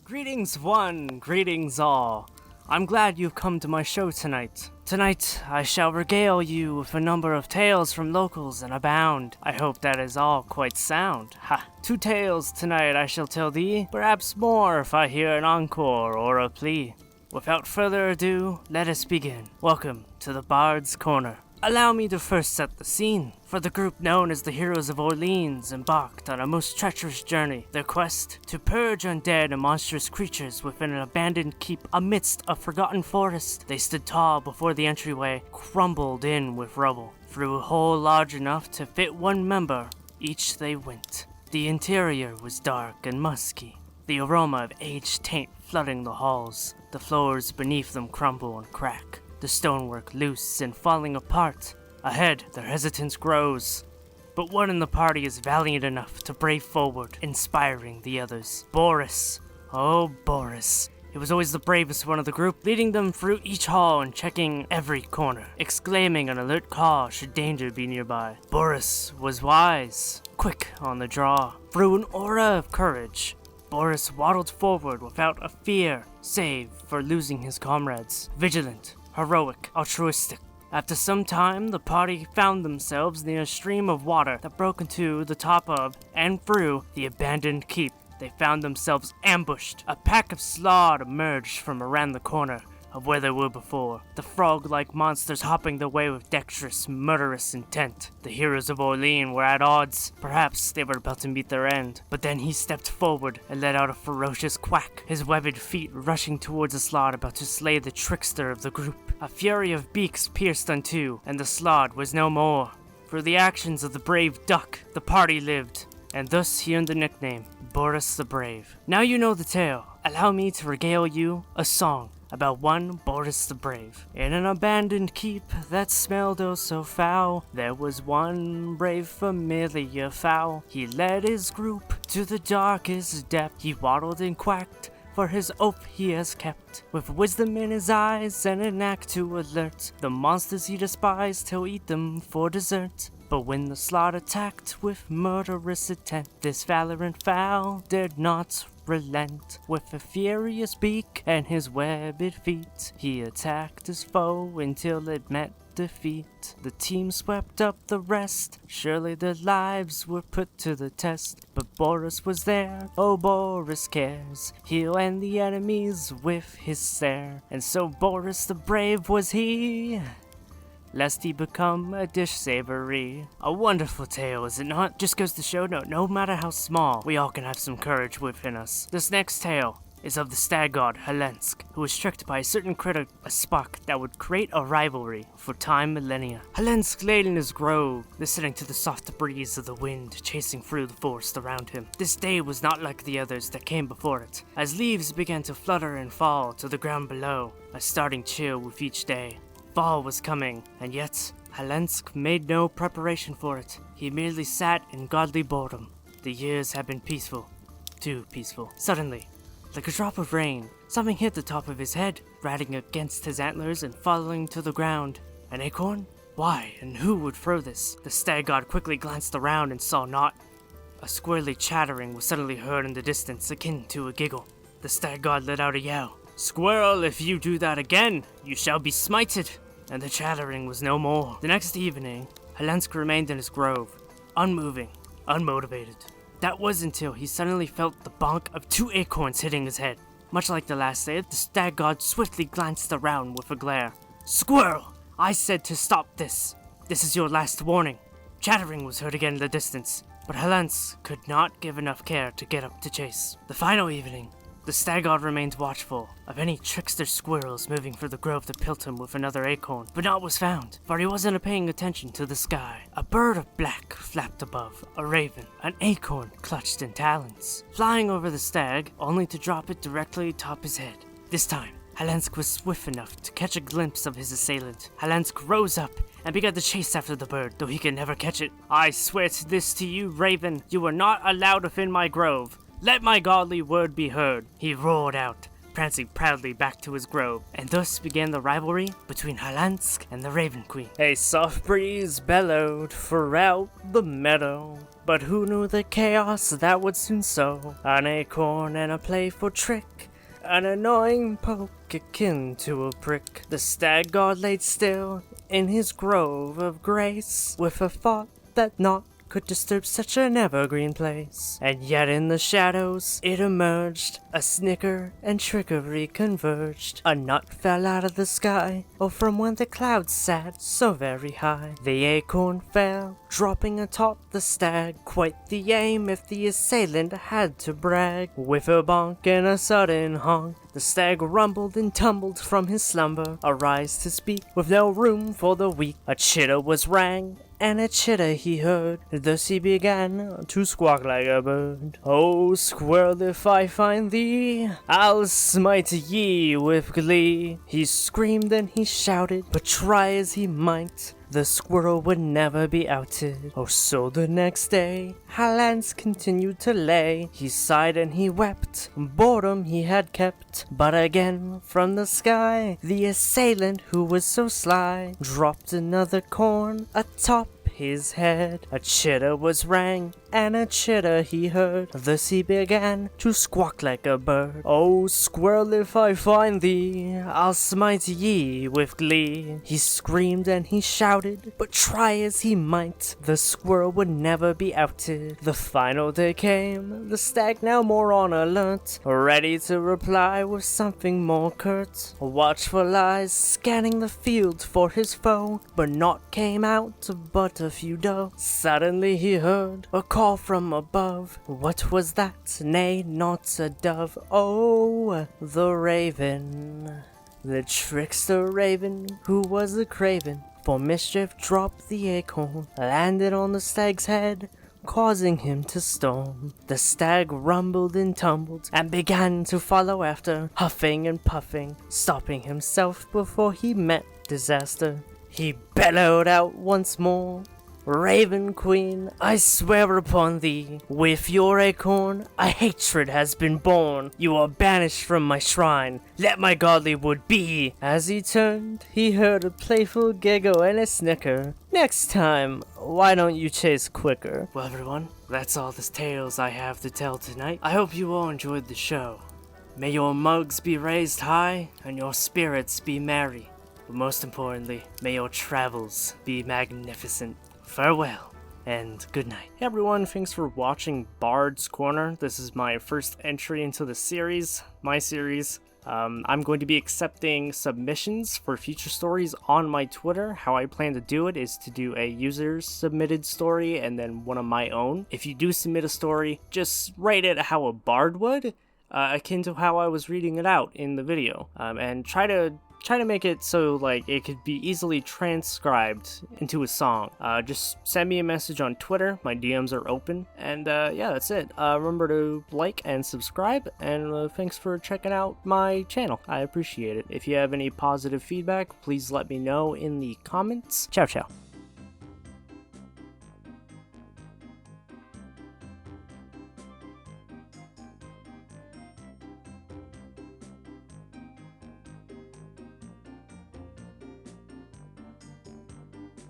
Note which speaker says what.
Speaker 1: Greetings one, greetings all. I'm glad you've come to my show tonight. Tonight, I shall regale you with a number of tales from locals and abound. I hope that is all quite sound. Ha! 2 tales tonight I shall tell thee, perhaps more if I hear an encore or a plea. Without further ado, let us begin. Welcome to the Bard's Corner. Allow me to first set the scene. For the group known as the Heroes of Orleans embarked on a most treacherous journey, their quest to purge undead and monstrous creatures within an abandoned keep amidst a forgotten forest. They stood tall before the entryway, crumbled in with rubble. Through a hole large enough to fit one member, each they went. The interior was dark and musky, the aroma of aged taint flooding the halls. The floors beneath them crumble and crack, the stonework loose and falling apart. Ahead, their hesitance grows, but one in the party is valiant enough to brave forward, inspiring the others. Boris. Oh, Boris. He was always the bravest one of the group, leading them through each hall and checking every corner, exclaiming an alert call should danger be nearby. Boris was wise, quick on the draw. Through an aura of courage, Boris waddled forward without a fear, save for losing his comrades. Vigilant, heroic, altruistic. After some time, the party found themselves near a stream of water that broke into the top of and through the abandoned keep. They found themselves ambushed. A pack of Slaad emerged from around the corner of where they were before, the frog-like monsters hopping their way with dexterous, murderous intent. The heroes of Orleans were at odds. Perhaps they were about to meet their end. But then he stepped forward and let out a ferocious quack, his webbed feet rushing towards the Slaad about to slay the trickster of the group. A fury of beaks pierced unto, and the Slaad was no more. Through the actions of the brave duck, the party lived, and thus he earned the nickname, Boris the Brave. Now you know the tale. Allow me to regale you a song about one Boris the Brave. In an abandoned keep that smelled oh so foul, there was one brave familiar fowl. He led his group to the darkest depth. He waddled and quacked, for his oath he has kept. With wisdom in his eyes and a knack to alert the monsters he despised, he'll eat them for dessert. But when the Slaad attacked with murderous intent, this valorant fowl did not relent. With a furious beak and his webbed feet, he attacked his foe until it met defeat. The team swept up the rest. Surely their lives were put to the test. But Boris was there. Oh, Boris cares. He'll end the enemies with his stare. And so Boris the Brave was he, lest he become a dish savoury. A wonderful tale, is it not? Just goes to show no matter how small, we all can have some courage within us. This next tale is of the Stag God, Hallensk, who was tricked by a certain critter, a spark, that would create a rivalry for time millennia. Hallensk lay in his grove, listening to the soft breeze of the wind chasing through the forest around him. This day was not like the others that came before it, as leaves began to flutter and fall to the ground below, a starting chill with each day. Fall was coming, and yet Hallensk made no preparation for it. He merely sat in godly boredom. The years had been peaceful, too peaceful. Suddenly, like a drop of rain, something hit the top of his head, ratting against his antlers and falling to the ground. An acorn? Why, and who would throw this? The Stag God quickly glanced around and saw naught. A squirrely chattering was suddenly heard in the distance, akin to a giggle. The Stag God let out a yell. "Squirrel, if you do that again, you shall be smited!" And the chattering was no more. The next evening, Hallensk remained in his grove, unmoving, unmotivated. That was until he suddenly felt the bonk of 2 acorns hitting his head. Much like the last day, the Stag God swiftly glanced around with a glare. "Squirrel! I said to stop this! This is your last warning!" Chattering was heard again in the distance, but Hallensk could not give enough care to get up to chase. The final evening, the Stag God remained watchful of any trickster squirrels moving through the grove to pelt him with another acorn, but naught was found, for he wasn't paying attention to the sky. A bird of black flapped above, a raven, an acorn clutched in talons, flying over the stag, only to drop it directly atop his head. This time, Hallensk was swift enough to catch a glimpse of his assailant. Hallensk rose up and began to chase after the bird, though he could never catch it. "I swear to this to you, raven, you are not allowed within my grove. Let my godly word be heard," he roared out, prancing proudly back to his grove, and thus began the rivalry between Hallensk and the Raven Queen. A soft breeze bellowed throughout the meadow, but who knew the chaos that would soon sow? An acorn and a playful trick An annoying poke akin to a prick. The Stag God laid still in his grove of grace, with a thought that naught could disturb such an evergreen place. And yet in the shadows it emerged, a snicker and trickery converged. A nut fell out of the sky, or from where the clouds sat so very high. The acorn fell, dropping atop the stag. Quite the aim if the assailant had to brag. With a bonk and a sudden honk, the stag rumbled and tumbled from his slumber, arise to speak, with no room for the weak. A chitter was rang, and a chitter he heard, thus he began to squawk like a bird. Oh, squirrel, if I find thee, I'll smite ye with glee. He screamed and he shouted, but try as he might, the squirrel would never be outed. Oh, so the next day, Hallensk continued to lay. He sighed and he wept, boredom he had kept. But again, from the sky, the assailant who was so sly dropped another corn atop his head. A chitter was rang, and a chitter he heard, thus he began to squawk like a bird. Oh, squirrel, if I find thee, I'll smite ye with glee. He screamed and he shouted, but try as he might, the squirrel would never be outed. The final day came, the stag now more on alert, ready to reply with something more curt. Watchful eyes scanning the field for his foe, but naught came out but a few doe. Suddenly he heard a call from above. What was that? Nay, not a dove. Oh, the raven. The trickster raven, who was a craven for mischief, dropped the acorn, landed on the stag's head, causing him to storm. The stag rumbled and tumbled, and began to follow after, huffing and puffing, stopping himself before he met disaster. He bellowed out once more, Raven Queen, I swear upon thee, with your acorn a hatred has been born. You are banished from my shrine, let my godly wood be. As he turned, he heard a playful giggle and a snicker. Next time, why don't you chase quicker? Well everyone, that's all the tales I have to tell tonight. I hope you all enjoyed the show. May your mugs be raised high, and your spirits be merry. But most importantly, may your travels be magnificent. Farewell, and good night. Hey everyone, thanks for watching Bard's Corner. This is my first entry into the series, my series. I'm going to be accepting submissions for future stories on my Twitter. How I plan to do it is to do a user-submitted story and then one of my own. If you do submit a story, just write it how a bard would, akin to how I was reading it out in the video, and try to make it so like it could be easily transcribed into a song. Just send me a message on Twitter, my DMs are open, and yeah, that's it. Remember to like and subscribe, and thanks for checking out my channel. I appreciate it. If you have any positive feedback, please let me know in the comments. Ciao ciao.